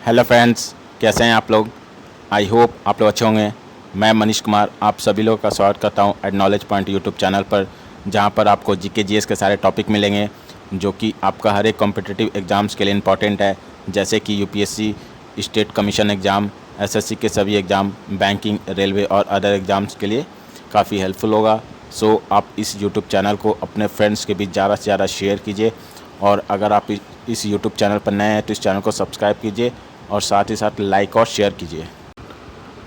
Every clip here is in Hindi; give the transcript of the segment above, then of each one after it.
हेलो फ्रेंड्स, कैसे हैं आप लोग। आई होप आप लोग अच्छे होंगे। मैं मनीष कुमार आप सभी लोगों का स्वागत करता हूं at Knowledge Point YouTube channel पर, जहां पर आपको जीके जीएस के सारे टॉपिक मिलेंगे जो कि आपका हर एक कॉम्पिटिटिव एग्ज़ाम्स के लिए इम्पॉर्टेंट है, जैसे कि UPSC, state commission exam, SSC के सभी एग्ज़ाम, बैंकिंग, रेलवे और अदर एग्ज़ाम्स के लिए काफ़ी हेल्पफुल होगा। सो आप इस यूट्यूब चैनल को अपने फ्रेंड्स के बीच ज़्यादा से ज़्यादा शेयर कीजिए, और अगर आप इस यूट्यूब चैनल पर नए हैं तो इस चैनल को सब्सक्राइब कीजिए और साथ ही साथ लाइक और शेयर कीजिए।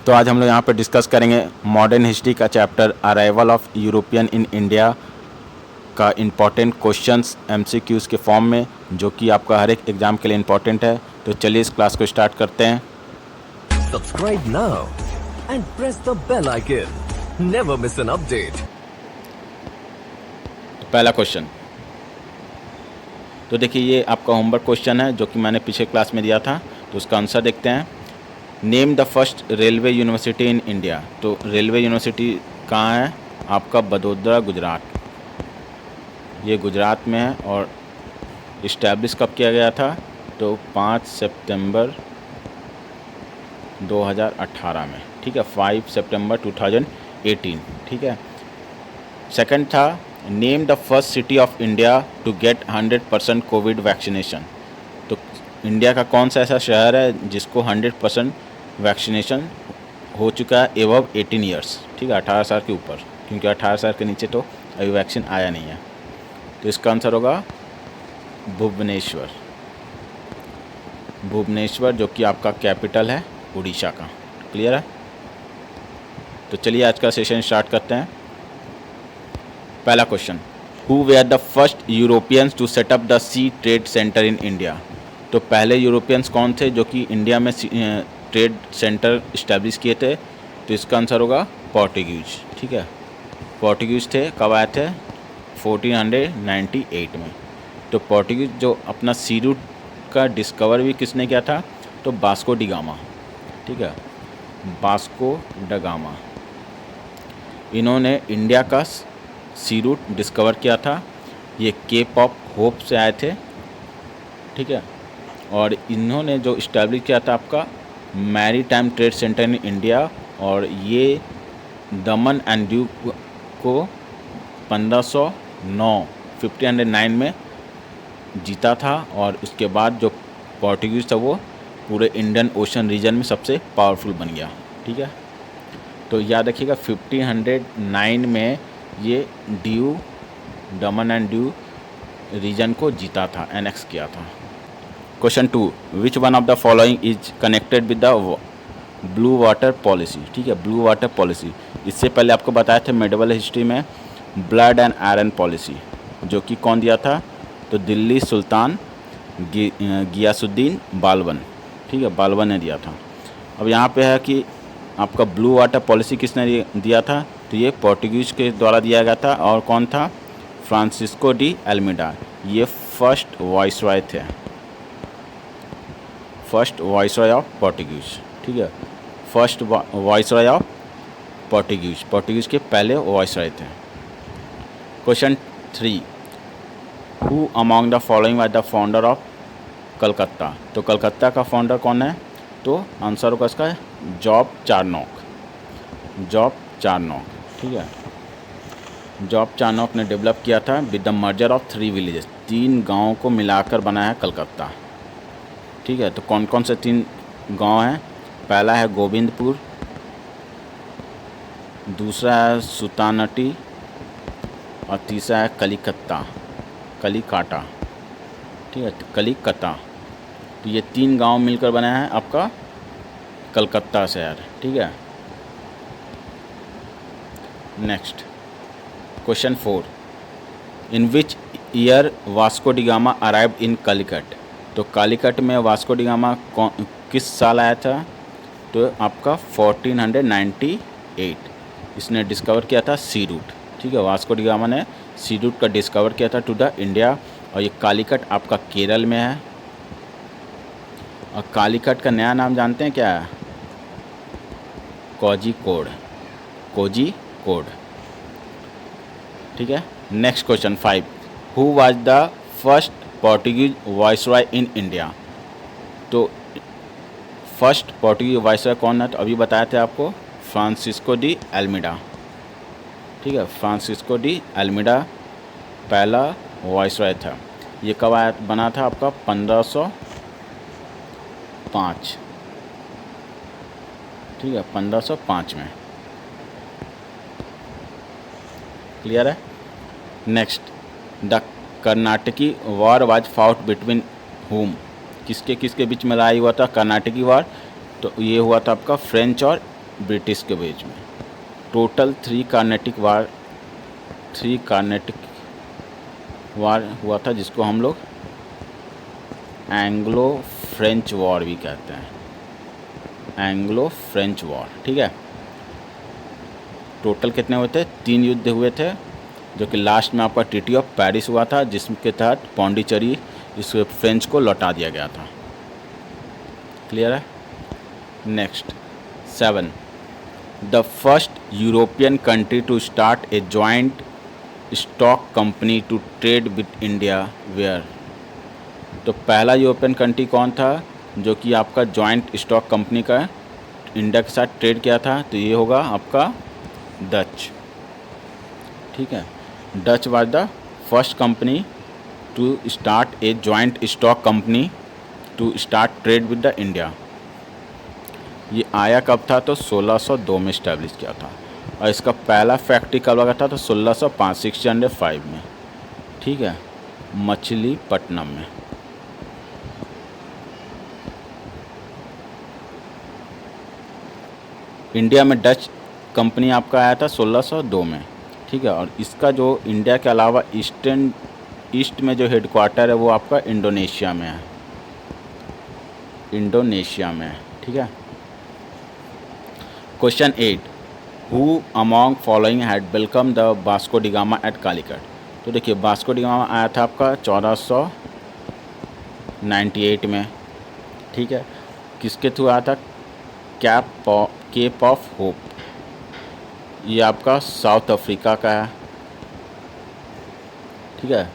तो आज हम लोग यहाँ पर डिस्कस करेंगे मॉडर्न हिस्ट्री का chapter arrival of European in India का इम्पॉर्टेंट क्वेश्चंस एमसीक्यूज़ के फॉर्म में, जो कि आपका हर एक एग्ज़ाम के लिए इम्पॉर्टेंट है। तो चलिए इस क्लास को स्टार्ट करते हैं। Subscribe now and press the bell icon. Never miss an update. तो पहला क्वेश्चन, तो देखिए ये आपका होमवर्क क्वेश्चन है जो कि मैंने पिछले क्लास में दिया था। तो उसका आंसर देखते हैं। Name the first railway university in India. तो रेलवे यूनिवर्सिटी कहाँ है? आपका बड़ौदा, गुजरात। ये गुजरात में है और इस्टेब्लिश कब किया गया था? तो 5 सितंबर 2018 में, ठीक है, 5 सितंबर 2018, ठीक है। सेकंड था, name the first city of India to get 100% COVID vaccination. तो इंडिया का कौन सा ऐसा शहर है जिसको 100% वैक्सीनेशन हो चुका है एबव 18 ईयर्स, ठीक है, 18 साल के ऊपर, क्योंकि 18 साल के नीचे तो अभी वैक्सीन आया नहीं है। तो इसका आंसर होगा भुवनेश्वर। भुवनेश्वर जो कि आपका कैपिटल है उड़ीसा का। क्लियर है? तो चलिए आज का सेशन स्टार्ट करते हैं। पहला question, who were the first Europeans to set up the sea trade centre in India. तो पहले यूरोपियंस कौन थे जो कि इंडिया में ट्रेड सेंटर इस्टेब्लिश किए थे? तो इसका आंसर होगा पोर्टुगीज, ठीक है। पोर्टुगीज थे, कब आए थे? 1498 में। तो पोर्टुगीज जो अपना सी रूट का डिस्कवर भी किसने किया था? तो वास्को डी गामा, ठीक है, वास्को ड गामा। इन्होंने इंडिया का सी रूट डिस्कवर किया था। ये केप ऑफ होप से आए थे, ठीक है। और इन्होंने जो इस्टेब्लिश किया था आपका maritime trade centre in India, और ये दमन एंड दीव को 1509 में जीता था। और उसके बाद जो पोर्टुगीज़ था वो पूरे इंडियन ओशन रीजन में सबसे पावरफुल बन गया, ठीक है। तो याद रखिएगा 1509 में ये due, Daman and due reason को जीता था, एनेक्स किया था। Question 2, which one of the following is connected with the blue water policy, ठीक है, ब्लू वाटर पॉलिसी। इससे पहले आपको बताया था मेडिवल हिस्ट्री में ब्लड एंड आयरन पॉलिसी, जो कि कौन दिया था? तो दिल्ली सुल्तान गियासुद्दीन बालबन, ठीक है, बालबन ने दिया था। अब यहाँ पे है कि आपका ब्लू वाटर पॉलिसी किसने दिया था? तो ये पोर्टुगीज के द्वारा दिया गया था। और कौन था? Francisco de Almeida. ये फर्स्ट वाइसरॉय थे, फर्स्ट वाइसरॉय ऑफ पोर्टुगीज, ठीक है, first viceroy of Portuguese, Portuguese के पहले वाइसरॉय थे। Question 3, who among the following was the founder of Calcutta. तो कलकत्ता का फाउंडर कौन है? तो आंसर होगा इसका जॉब चारनॉक, जॉब चारनॉक, ठीक है। जॉब चारनॉक ने डेवलप किया था with the merger of 3 villages, 3 गाँव को मिलाकर बनाया है कलकत्ता, ठीक है। तो कौन कौन से 3 गांव हैं? पहला है गोविंदपुर, दूसरा है सुतानटी, और तीसरा है कलिकाटा, ठीक है, कलिकता। तो ये 3 गांव मिलकर बनाया है आपका कलकत्ता शहर, ठीक है। Next question 4, in which year Vasco da gamma arrived in Calicut. तो कालीकट में वास्को डी गामा किस साल आया था? तो आपका 1498 इसने डिस्कवर किया था सी रूट, ठीक है। वास्को डी गामा ने सी रूट का डिस्कवर किया था टू द इंडिया। और ये कालीकट आपका केरल में है। और कालीकट का नया नाम जानते हैं क्या है? कोझिकोड, कोझिकोड, ठीक है। Next question 5, who was the first Portuguese viceroy in India. तो फर्स्ट पोर्टुगीज वाइसरॉय कौन है? तो अभी बताया थे आपको, फ्रांसिस्को डी अल्मीडा। ठीक है, फ्रांसिस्को डी अल्मीडा पहला वाइसरॉय था। ये कब आया बना था आपका? 1505। ठीक है, 1505 में। क्लियर है? Next, the Karnataki war was fought between हुम। किसके किसके बीच में लड़ाई हुआ था कर्नाटकी वॉर? तो ये हुआ था आपका फ्रेंच और ब्रिटिश के बीच में। टोटल 3 कार्नेटिक वार हुआ था, जिसको हम लोग एंग्लो फ्रेंच वॉर भी कहते हैं, एंग्लो फ्रेंच वॉर। ठीक है, टोटल कितने हुए थे? 3 युद्ध हुए थे, जो कि लास्ट में आपका ट्रीटी ऑफ पेरिस हुआ था, जिसके तहत पौंडीचेरी इस फ्रेंच को लौटा दिया गया था। क्लियर है? Next 7, the first European country to start a joint stock company to trade with India were. तो पहला यूरोपियन कंट्री कौन था जो कि आपका जॉइंट स्टॉक कंपनी का इंडिया के साथ ट्रेड किया था? तो ये होगा आपका डच। ठीक है, Dutch was the first company to start a joint stock company to start trade with the India. ये आया कब था? तो 1602 में इस्टेब्लिश किया था, और इसका पहला फैक्ट्री कब लगा था? तो 1605 1605 में। ठीक है, मछलीपट्टनम में। इंडिया में डच कंपनी आपका आया था 1602 में। ठीक है, और इसका जो इंडिया के अलावा ईस्ट में जो हेडक्वार्टर है वो आपका इंडोनेशिया में है, इंडोनेशिया में है। ठीक है, question 8, who among following had welcome the Vasco da Gama at Calicut. तो देखिए, वास्को डी गामा आया था आपका 1498 में। ठीक है, किसके थ्रू आया था? Cape of Hope. ये आपका साउथ अफ्रीका का है। ठीक है,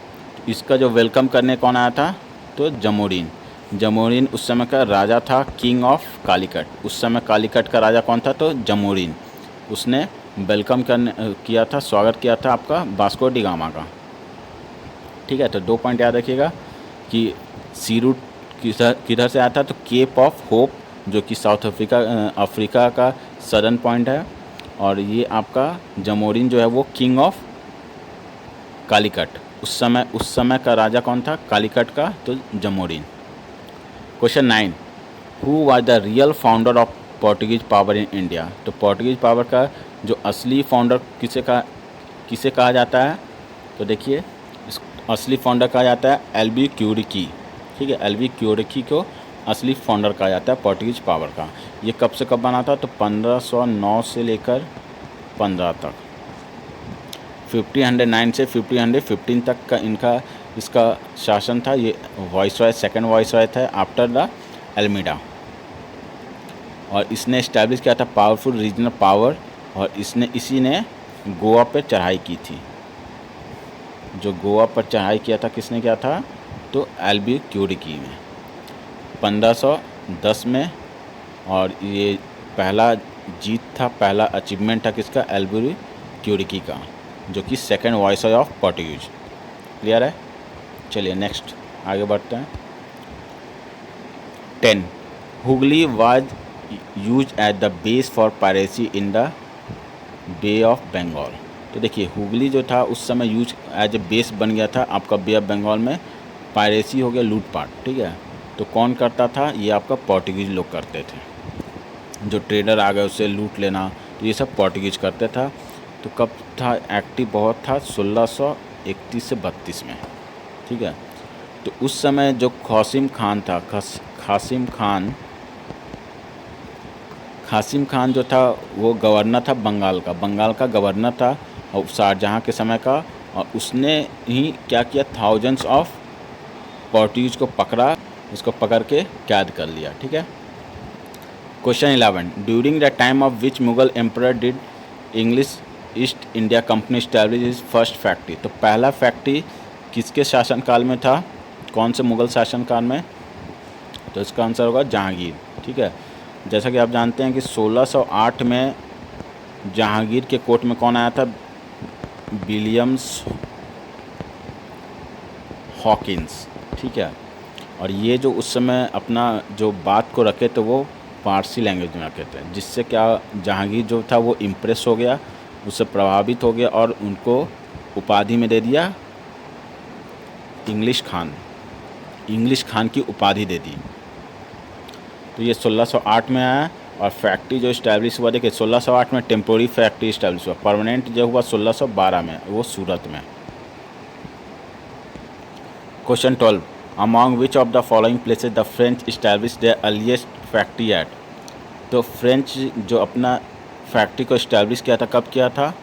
इसका जो वेलकम करने कौन आया था? तो जमोरिन उस समय का राजा था, किंग ऑफ कालीकट। उस समय कालीकट का राजा कौन था? तो जमोरिन। उसने वेलकम किया था, स्वागत किया था आपका वास्को डी गामा का। ठीक है, तो 2 पॉइंट याद रखिएगा कि सी रूट किधर से आया था? तो केप ऑफ होप, जो कि साउथ अफ्रीका का सदर्न पॉइंट है, और ये आपका जमोरिन जो है वो किंग ऑफ कालीकट। उस समय का राजा कौन था कालीकट का? तो Zamorin. Question 9, who was the real founder of Portuguese power in India. तो पोर्टुगीज पावर का जो असली फाउंडर किसे कहा जाता है? तो देखिए, इस असली फाउंडर कहा जाता है एलबी क्यूरिकी। ठीक है, एलबी क्यूरिकी को असली फाउंडर कहा जाता है पोर्टुगीज पावर का। ये कब से कब बना था? तो 1509 से लेकर 15 तक, 1509 से 1515 तक का इसका शासन था। ये वाइसरॉय, सेकंड वाइसरॉय था आफ्टर द अल्मीडा, और इसने इस्टेब्लिश किया था पावरफुल रीजनल पावर, और इसी ने गोवा पे चढ़ाई की थी। जो गोवा पर चढ़ाई किया था किसने किया था? तो एलबी क्यूरिकी में 1510 में। और ये पहला जीत था, पहला अचीवमेंट था किसका? एलबी क्यूरिकी का, जो कि second viceroy of Portuguese. Clear है? चलिए नेक्स्ट आगे बढ़ते हैं। 10, Hooghly was use at the base for piracy in the Bay of Bengal. तो देखिए, हुगली जो था उस समय यूज एज ए बेस बन गया था आपका बे ऑफ बंगाल में। पायरेसी हो गया लूटपाट। ठीक है, तो कौन करता था? ये आपका पोर्टुगीज लोग करते थे। जो ट्रेडर आ गए उससे लूट लेना, तो ये सब पोर्टुगीज करते था। तो कब था एक्टिव? बहुत था 1631 से 32 में। ठीक है, तो उस समय जो कासिम खान था, कासिम खान जो था वो गवर्नर था बंगाल का गवर्नर था, और शाहजहाँ के समय का। और उसने ही क्या किया? थाउजेंड्स ऑफ पोर्टुगीज को पकड़ा, उसको पकड़ के कैद कर लिया। ठीक है, question 11, during the time of which Mughal emperor did English east India company establish his first factory. तो पहला फैक्ट्री किसके शासनकाल में था? कौन से मुगल शासनकाल में? तो इसका आंसर होगा जहांगीर। ठीक है, जैसा कि आप जानते हैं कि 1608 में जहांगीर के कोर्ट में कौन आया था? विलियम्स हॉकिंस, ठीक है। और ये जो उस समय अपना जो बात को रखे तो वो पारसी लैंग्वेज में रखे थे, जिससे क्या जहांगीर जो था वो इम्प्रेस हो गया, उससे प्रभावित हो गया और उनको उपाधि में दे दिया इंग्लिश खान की उपाधि दे दी। तो ये 1608 में आया। और फैक्ट्री जो इस्टेब्लिश हुआ, देखिए 1608 में टेम्पोरी फैक्ट्री इस्टेब्लिश हुआ, परमानेंट जो हुआ 1612 में, वो सूरत में। Question 12, among which of the following places the French establish there earliest factory eight? तो फ्रेंच जो अपना फैक्ट्री को इस्टेब्लिश किया था, कब किया था?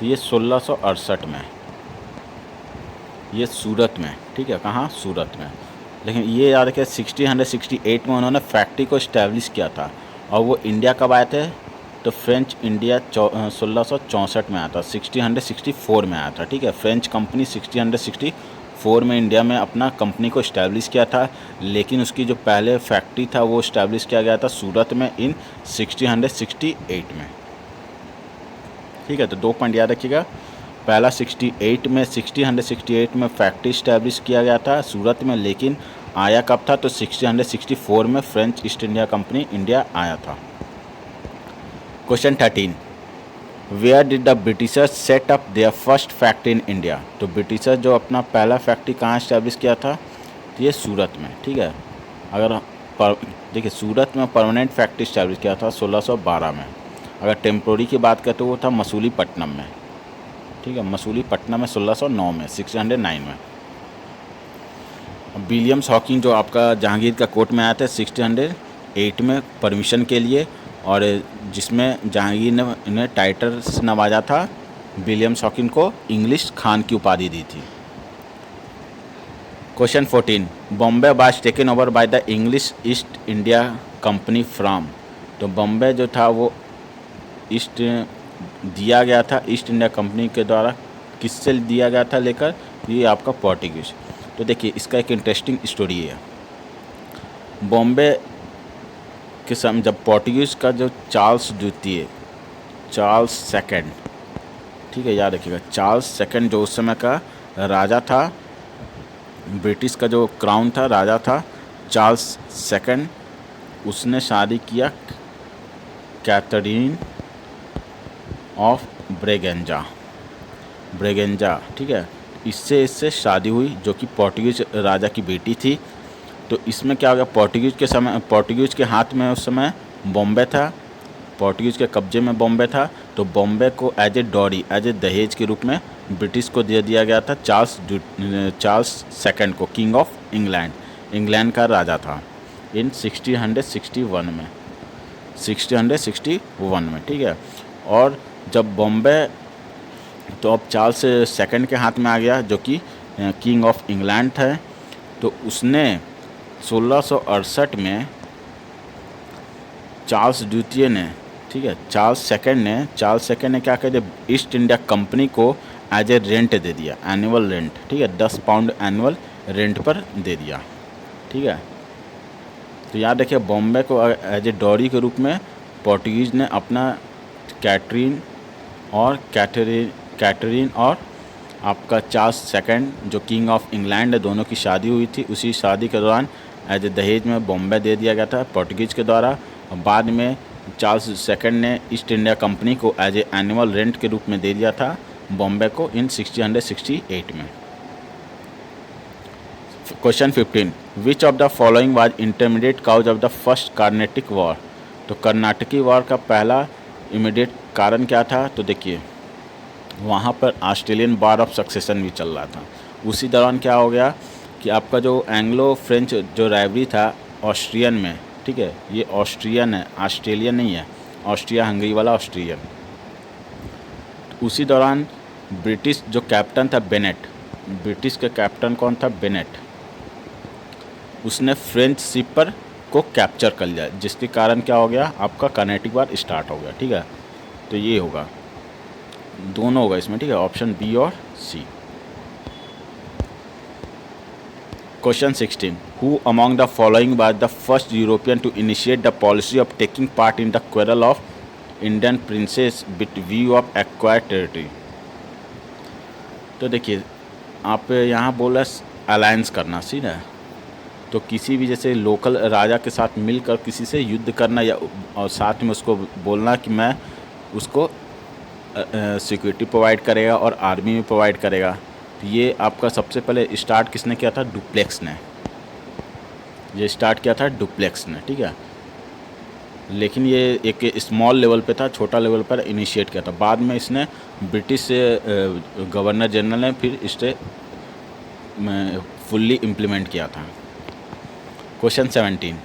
तो ये 1668 में, ये सूरत में, ठीक है। कहाँ? सूरत में। लेकिन ये याद रखिए 1668 में उन्होंने फैक्ट्री को इस्टेब्लिश किया था। और वो इंडिया कब आए थे? तो फ्रेंच इंडिया 1664 में आया था, 1664 में आया था, ठीक है। फ्रेंच कंपनी 1664 में इंडिया में अपना कंपनी को इस्टेब्लिश किया था, लेकिन उसकी जो पहले फैक्ट्री था वो इस्टेब्लिश किया गया था सूरत में इन 1668 में, ठीक है। तो 2 पॉइंट याद रखिएगा। पहला 1668 में फैक्ट्री इस्टेब्लिश किया गया था सूरत में, लेकिन आया कब था? तो 1664 में French East India Company India आया था। Question 13, where did the Britishers set up their first factory in India? तो ब्रिटिशर्स जो अपना पहला फैक्ट्री कहाँ इस्टेब्लिश किया था? तो ये सूरत में, ठीक है। अगर देखिए सूरत में परमानेंट फैक्ट्री इस्टेब्लिश किया था 1612 में। अगर टेम्पोरी की बात करें तो वो था मसूलीपट्टनम में, ठीक है। मसूलीपट्टनम में 1609 में, 1609 में। विलियम्स हॉकिंग जो आपका जहांगीर का कोर्ट में आया था 1608 में परमिशन के लिए, और जिसमें जहांगीर ने इन्हें टाइटल से नवाजा था, विलियम्स हॉकिंग को इंग्लिश खान की उपाधि दी थी। Question 14, Bombay was taken over by the English east India company from? तो बॉम्बे जो था वो ईस्ट दिया गया था ईस्ट इंडिया कंपनी के द्वारा। किससे दिया गया था लेकर? ये आपका पोर्टुगीज। तो देखिए इसका एक इंटरेस्टिंग स्टोरी है। बॉम्बे के समय जब पोर्टुगीज का जो चार्ल्स सेकंड, ठीक है, याद रखिएगा, चार्ल्स सेकंड जो उस समय का राजा था, ब्रिटिश का जो क्राउन था, राजा था चार्ल्स सेकंड, उसने शादी किया कैथरीन ऑफ ब्रेगेंजा, ठीक है। इससे शादी हुई, जो कि पोर्टुगीज राजा की बेटी थी। तो इसमें क्या हो गया, पोर्टुगीज के हाथ में उस समय बॉम्बे था, पोर्टुगीज के कब्जे में बॉम्बे था। तो बॉम्बे को एज ए दहेज के रूप में ब्रिटिश को दे दिया गया था चार्ल्स सेकंड को, किंग ऑफ इंग्लैंड का राजा था, इन 1661 में, ठीक है। और जब बॉम्बे तो अब चार्ल्स सेकंड के हाथ में आ गया, जो कि किंग ऑफ इंग्लैंड था। तो उसने 1668 में चार्ल्स द्वितीय ने, ठीक है, चार्ल्स सेकंड ने क्या कर दिया, ईस्ट इंडिया कंपनी को एज ए रेंट दे दिया, एनुअल रेंट, ठीक है, 10 पाउंड एनुअल रेंट पर दे दिया, ठीक है। तो याद रखिए बॉम्बे को एज ए डॉरी के रूप में पोर्टुगीज ने अपना कैटरीन और आपका चार्ल्स सेकंड जो किंग ऑफ इंग्लैंड है, दोनों की शादी हुई थी। उसी शादी के दौरान एज ए दहेज में बॉम्बे दे दिया गया था पोर्टुगीज के द्वारा। और बाद में चार्ल्स सेकंड ने ईस्ट इंडिया कंपनी को एज ए एनुअल रेंट के रूप में दे दिया था बॉम्बे को इन 1668 में। Question 15, which of the following was intermediate cause of the first Carnatic war? तो कर्नाटकी वॉर का पहला इमीडिएट कारण क्या था? तो देखिए वहाँ पर ऑस्ट्रेलियन वॉर ऑफ सक्सेशन भी चल रहा था। उसी दौरान क्या हो गया कि आपका जो एंग्लो फ्रेंच जो राइवरी था ऑस्ट्रियन में, ठीक है, ये ऑस्ट्रियन है, ऑस्ट्रेलियन नहीं है, ऑस्ट्रिया हंगरी वाला ऑस्ट्रियन। उसी दौरान ब्रिटिश जो कैप्टन था बेनेट, ब्रिटिश के कैप्टन कौन था? बेनेट, उसने फ्रेंच शिप पर को कैप्चर कर लिया, जिसके कारण क्या हो गया, आपका कर्नाटिक वॉर स्टार्ट हो गया, ठीक है। तो ये होगा, दोनों होगा इसमें, ठीक है, ऑप्शन बी और सी। Question 16. Who among the following was the first European to initiate the policy of taking part in the quarrel of Indian princes with view of acquired territory? तो देखिए, आप यहाँ बोला अलायंस करना, सी ना, तो किसी भी जैसे लोकल राजा के साथ मिलकर किसी से युद्ध करना या और साथ में उसको बोलना कि मैं उसको सिक्योरिटी प्रोवाइड करेगा और आर्मी भी प्रोवाइड करेगा। तो ये आपका सबसे पहले स्टार्ट किसने किया था? डुप्लेक्स ने। ये स्टार्ट किया था डुप्लेक्स ने, ठीक है। लेकिन ये एक स्मॉल लेवल पे था, छोटा लेवल पर इनिशिएट किया था। बाद में इसने ब्रिटिश गवर्नर जनरल ने फिर इसे फुल्ली इम्प्लीमेंट किया था। Question 17.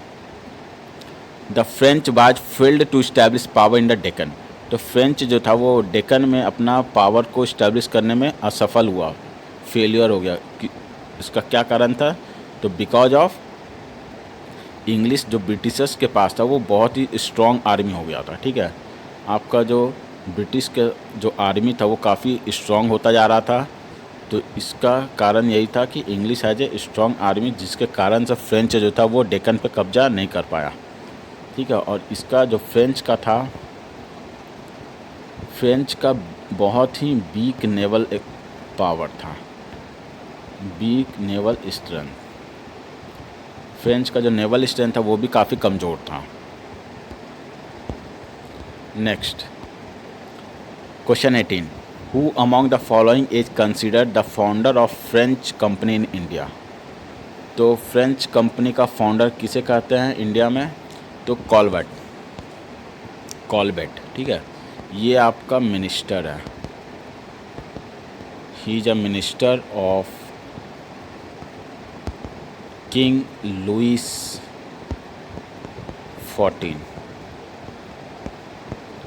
The French was failed to establish power in the Deccan. तो फ्रेंच जो था वो डेक्कन में अपना पावर को इस्टेब्लिश करने में असफल हुआ, फेलियर हो गया। इसका क्या कारण था? तो बिकॉज ऑफ इंग्लिश जो ब्रिटिशर्स के पास था वो बहुत ही स्ट्रॉन्ग आर्मी हो गया था, ठीक है। आपका जो ब्रिटिश के जो आर्मी था वो काफ़ी स्ट्रॉन्ग होता जा रहा था। तो इसका कारण यही था कि English has a strong army, जिसके कारण से फ्रेंच जो था वो डेक्कन पे कब्जा नहीं कर पाया, ठीक है। और इसका जो फ्रेंच का था, फ्रेंच का बहुत ही वीक नेवल एक पावर था, वीक नेवल स्ट्रेंथ। फ्रेंच का जो नेवल स्ट्रेंथ था वो भी काफ़ी कमज़ोर था। Next question 18. Who among the following is considered the founder of French company in India? तो फ्रेंच कंपनी का फाउंडर किसे कहते हैं इंडिया में? तो कॉलबेट, ठीक है। ये आपका मिनिस्टर है, he is a minister of King Louis 14।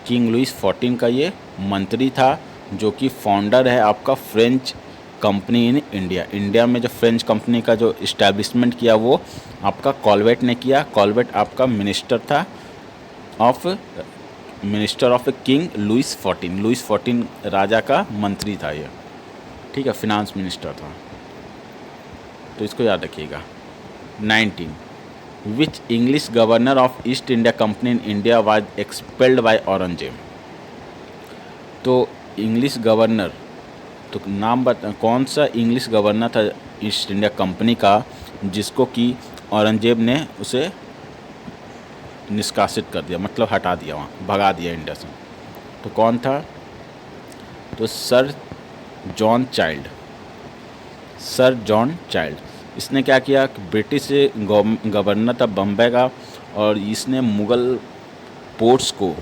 King Louis 14 का ये मंत्री था, जो कि फाउंडर है आपका French company in India. India में जो फ्रेंच कंपनी का जो इस्टेब्लिशमेंट किया वो आपका कॉलबेट ने किया। कॉलबेट आपका minister of King Louis 14। Louis 14 राजा का मंत्री था ये, ठीक है, फिनांस मिनिस्टर था। तो इसको याद रखिएगा। 19. Which English governor of East India company in India was expelled by Aurangzeb? तो इंग्लिश गवर्नर, तो नाम बता, कौन सा इंग्लिश गवर्नर था ईस्ट इंडिया कंपनी का जिसको कि औरंगजेब ने उसे निष्कासित कर दिया, मतलब हटा दिया, वहाँ भगा दिया इंडिया से? तो कौन था? तो सर जॉन चाइल्ड। इसने क्या किया कि ब्रिटिश गवर्नर था बम्बई का, और इसने मुग़ल पोर्ट्स को,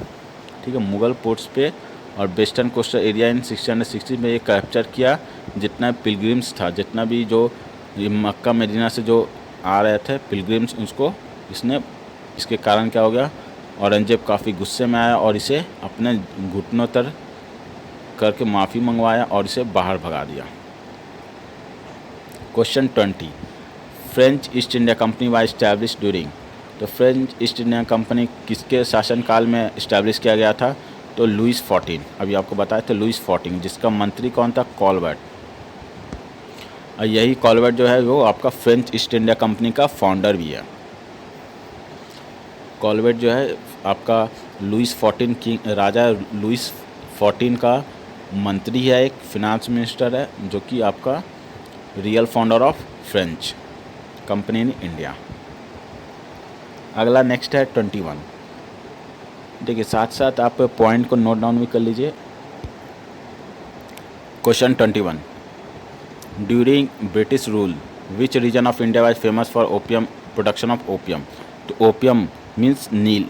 ठीक है, मुग़ल पोर्ट्स पे और वेस्टर्न कोस्टल एरिया इन 1660 में ये कैप्चर किया। जितना पिलग्रिम्स था, जितना भी जो ये मक्का मदीना से जो आ रहे थे पिलग्रिम्स, उसको इसने, इसके कारण क्या हो गया, औरंगजेब काफ़ी गुस्से में आया और इसे अपने घुटनों तर करके माफ़ी मंगवाया और इसे बाहर भगा दिया। Question 20. French East India company was establish during? तो फ्रेंच ईस्ट इंडिया कंपनी किसके शासनकाल में इस्टेब्लिश किया गया था? तो लुइस 14। अभी आपको बताया था लुइस 14, जिसका मंत्री कौन था? कॉलबर्ट। और यही कॉलबर्ट जो है वो आपका फ्रेंच ईस्ट इंडिया कंपनी का फाउंडर भी है। कॉलबर्ट जो है आपका लुइस 14 की राजा लुइस 14 का मंत्री है, एक फिनांस मिनिस्टर है, जो कि आपका real founder of French company in India. अगला नेक्स्ट है 21। देखिए, साथ साथ आप पॉइंट को नोट डाउन भी कर लीजिए। Question 21. During British rule which region of India was famous for opium production of opium? तो ओपियम मीन्स नील।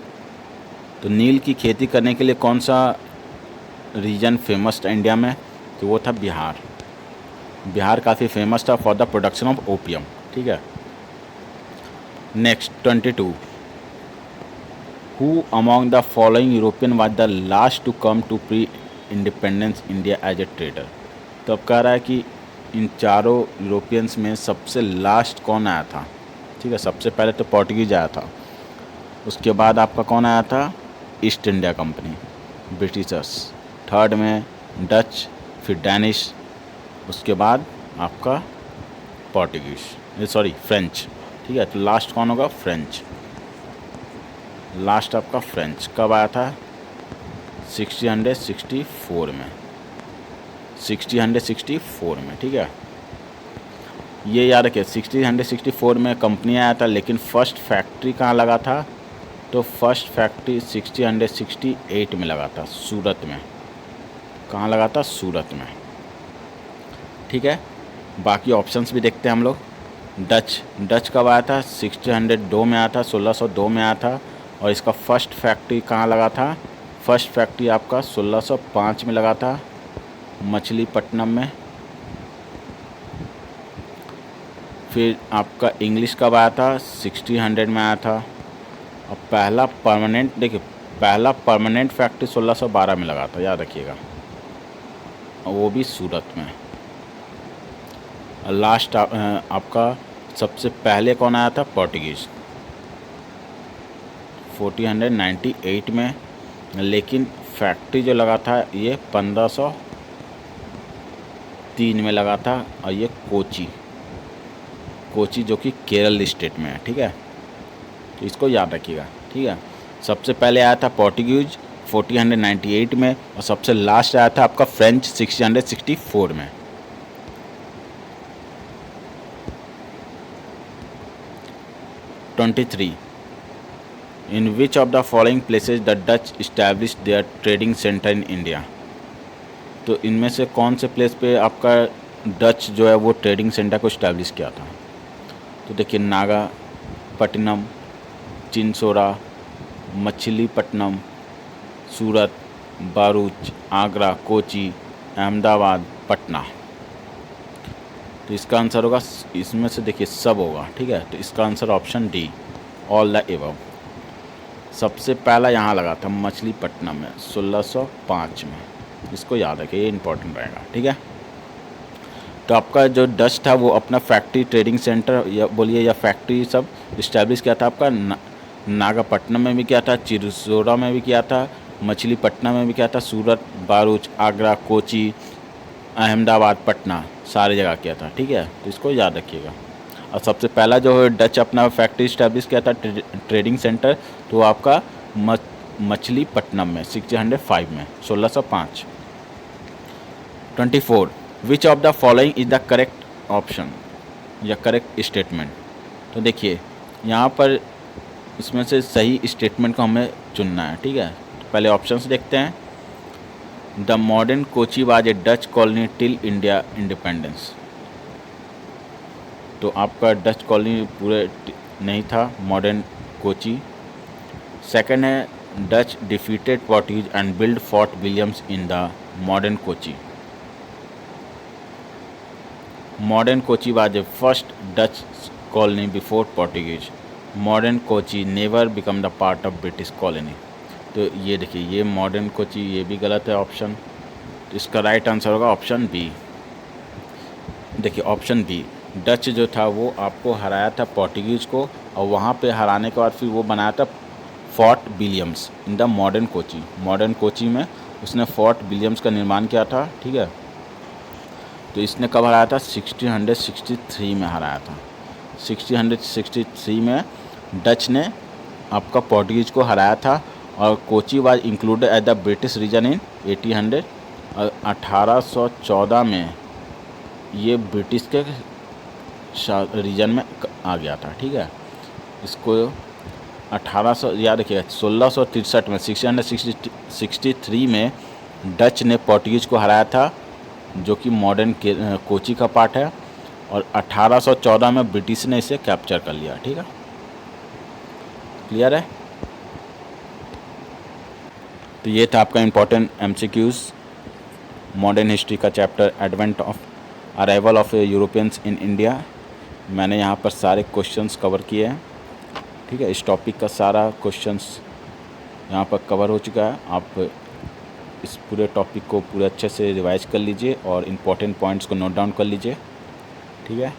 तो नील की खेती करने के लिए कौन सा रीजन फेमस था इंडिया में? तो वो था बिहार। बिहार काफ़ी फेमस था for the production of opium, ठीक है। Next 22. Who among the following European was the last to come to pre independence India as a trader? तो अब कह रहा है कि इन चारों यूरोपियंस में सबसे लास्ट कौन आया था, ठीक है। सबसे पहले तो पोर्टुगीज आया था, उसके बाद आपका कौन आया था? East India company, Britishers. Third में डच, फिर डैनिश, उसके बाद आपका पोर्टुगीज। सॉरी फ्रेंच, ठीक है। तो लास्ट कौन होगा? फ्रेंच। लास्ट आपका फ्रेंच कब आया था? 1664 में, 1664 में, ठीक है। ये याद रखिए 1664 में कंपनी आया था, लेकिन फर्स्ट फैक्ट्री कहाँ लगा था? तो फर्स्ट फैक्ट्री 1668 में लगा था, सूरत में। कहाँ लगा था? सूरत में, ठीक है। बाकी ऑप्शंस भी देखते हैं हम लोग। डच कब आया था? 1602 में आया था, 1602 में आया था। और इसका फर्स्ट फैक्ट्री कहाँ लगा था? फर्स्ट फैक्ट्री आपका 1605 में लगा था, मछलीपट्टनम में। फिर आपका इंग्लिश कब आया था? 1600 में आया था। और पहला परमानेंट, देखिए पहला परमानेंट फैक्ट्री 1612 में लगा था, याद रखिएगा, और वो भी सूरत में। लास्ट आपका सबसे पहले कौन आया था? पोर्टुगीज़, 1498 में। लेकिन फैक्ट्री जो लगा था ये 1503 में लगा था, और ये कोची जो कि केरल स्टेट में है, ठीक है। तो इसको याद रखिएगा, ठीक है। सबसे पहले आया था पोर्टुगीज 1498 में, और सबसे लास्ट आया था आपका फ्रेंच 1664 में। (23) In which of the following places the Dutch established their trading center in India? तो इनमें से कौन से प्लेस पे आपका डच जो है वो ट्रेडिंग सेंटर को इस्टेब्लिश किया था? तो देखिए नागापट्टिनम, चिंसोरा, मछलीपट्टनम, सूरत, भरूच, आगरा, कोची, अहमदाबाद, पटना। तो इसका आंसर होगा, इसमें से देखिए सब होगा, ठीक है। तो इसका answer option D, all the above. सबसे पहला यहाँ लगा था मछलीपट्टनम में 1605 में, इसको याद रखिए, ये इंपॉर्टेंट रहेगा, ठीक है। तो आपका जो डच था वो अपना फैक्ट्री, ट्रेडिंग सेंटर या बोलिए या फैक्ट्री सब इस्टेब्लिश किया था आपका नागापट्टनम में भी किया था, चिरसोरा में भी किया था, मछलीपट्टनम में भी किया था, सूरत, भरूच, आगरा, कोची, अहमदाबाद, पटना, सारी जगह किया था, ठीक है। तो इसको याद रखिएगा। और सबसे पहला जो है डच अपना फैक्ट्री इस्टेब्लिश किया था ट्रेडिंग सेंटर, तो आपका मछलीपट्टनम में 1605 में, 1605। 24 विच of the following is the correct option या करेक्ट स्टेटमेंट? तो देखिए यहाँ पर इसमें से सही स्टेटमेंट को हमें चुनना है, ठीक है। तो पहले ऑप्शंस देखते हैं। The modern Kochi was a Dutch colony till India independence. तो आपका डच कॉलोनी पूरे नहीं था मॉडर्न कोची। सेकंड है Dutch defeated Portuguese and build fort Williams in the modern Kochi. Modern Kochi was a first Dutch colony before Portuguese. Modern Kochi never become the part of British colony. तो ये देखिए, ये मॉडर्न कोची, ये भी गलत है ऑप्शन। तो इसका राइट आंसर होगा ऑप्शन बी। देखिए ऑप्शन बी, डच जो था वो आपको हराया था पोर्टुगीज़ को, और वहाँ पे हराने के बाद फिर वो बनाया था fort Williams in the modern Kochi. Modern Kochi में उसने फोर्ट विलियम्स का निर्माण किया था, ठीक है। तो इसने कब हराया था? 1663 में हराया था। 1663 में डच ने आपका पोर्टुगीज़ को हराया था, और Kochi was included at the British region in 1800। 1814 में ये ब्रिटिश के रीजन में आ गया था, ठीक है। इसको 1800 याद रखिएगा, 1663 में 1663 में डच ने पोर्टुगीज़ को हराया था, जो कि मॉडर्न कोची का पार्ट है, और 1814 में ब्रिटिश ने इसे कैप्चर कर लिया, ठीक है। क्लियर है? तो ये था आपका इम्पोर्टेंट MCQs मॉडर्न हिस्ट्री का chapter advent of arrival of Europeans in India. मैंने यहाँ पर सारे क्वेश्चंस कवर किए हैं, ठीक है। इस टॉपिक का सारा क्वेश्चंस यहाँ पर कवर हो चुका है। आप इस पूरे टॉपिक को पूरे अच्छे से रिवाइज कर लीजिए और इम्पोर्टेंट पॉइंट्स को नोट डाउन कर लीजिए, ठीक है।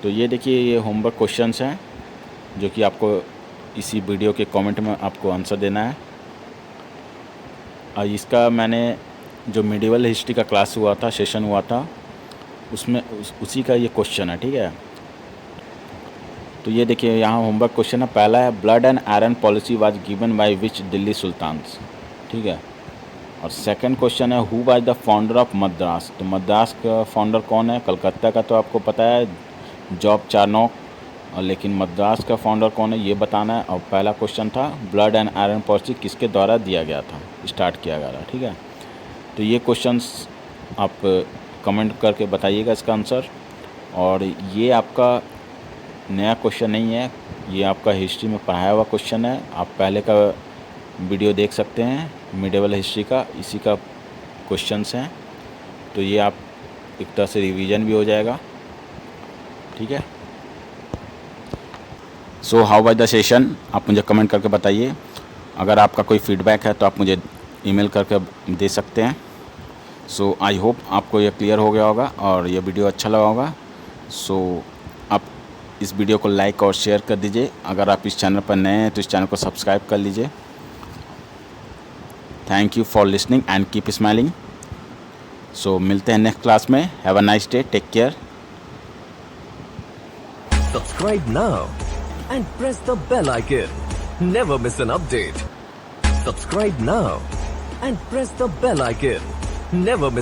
तो ये देखिए, ये होमवर्क क्वेश्चंस हैं जो कि आपको इसी वीडियो के कमेंट में आपको आंसर देना है। और इसका मैंने जो मिडिवल हिस्ट्री का क्लास हुआ था, सेशन हुआ था, उसमें उसी का ये क्वेश्चन है, ठीक है। तो ये देखिए यहाँ होमवर्क क्वेश्चन है, पहला है blood and iron policy was given by which Delhi sultans, ठीक है। और सेकंड क्वेश्चन है who was the founder of Madras. तो मद्रास का फाउंडर कौन है? कलकत्ता का तो आपको पता है जॉब चार्नोक, और लेकिन मद्रास का फाउंडर कौन है ये बताना है। और पहला क्वेश्चन था ब्लड एंड आयरन पॉलिसी किसके द्वारा दिया गया था, स्टार्ट किया गया था, ठीक है। तो ये क्वेश्चंस आप कमेंट करके बताइएगा इसका आंसर। और ये आपका नया क्वेश्चन नहीं है, ये आपका हिस्ट्री में पढ़ाया हुआ क्वेश्चन है। आप पहले का वीडियो देख सकते हैं मिडिवल हिस्ट्री का, इसी का क्वेश्चंस हैं। तो ये आप एक तरह से रिवीजन भी हो जाएगा, ठीक है। So how was the session, आप मुझे कमेंट करके बताइए। अगर आपका कोई फीडबैक है तो आप मुझे ईमेल करके दे सकते हैं। सो आई होप आपको ये क्लियर हो गया होगा और ये वीडियो अच्छा लगा होगा। सो आप इस वीडियो को लाइक और शेयर कर दीजिए। अगर आप इस चैनल पर नए हैं तो इस चैनल को सब्सक्राइब कर लीजिए। Thank you for listening and keep smiling. So मिलते हैं नेक्स्ट क्लास में। Have a nice day, take care. Subscribe now and press the bell icon. Never miss an update. Subscribe now and press the bell icon. Never miss